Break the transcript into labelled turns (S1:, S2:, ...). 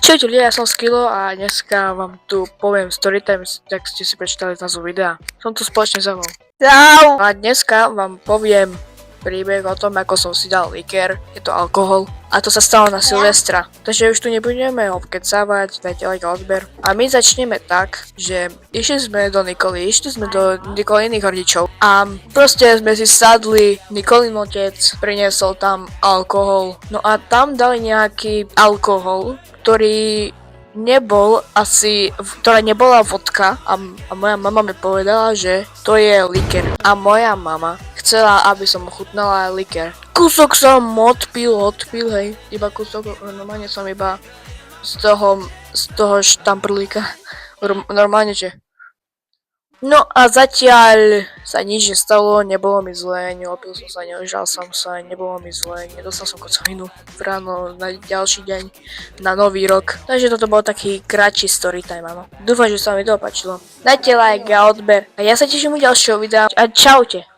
S1: Čaute ľudia, ja som Skilo a dneska vám tu poviem storytime, tak ste si prečítali názov videa. Som tu spoločne za mnou. Čau! A dneska vám poviem príbeh o tom, ako som si dal likér, je to alkohol. A to sa stalo na Silvestra. Takže už tu nebudeme obkecávať, dajte like a odber. A my začneme tak, že išli sme do Nikoly, iných rodičov. A proste sme si sadli, Nikolin otec priniesol tam alkohol. No a tam dali nejaký alkohol, ktorá nebola vodka a moja mama mi povedala, že to je likér. A moja mama chcela, aby som ochutnala likér. Kúsok som odpil, hej, iba kúsok, normálne som iba z toho štamprlíka, normálne, že. No a zatiaľ sa nič nestalo, nebolo mi zle, neopil som sa, neužal som sa, nebolo mi zle, nedostal som kocovinu ráno na ďalší deň, na nový rok. Takže toto bol taký kratší storytime, áno. Dúfam, že sa vám video páčilo. Dajte like a odber a ja sa teším u ďalšieho videa a čaute.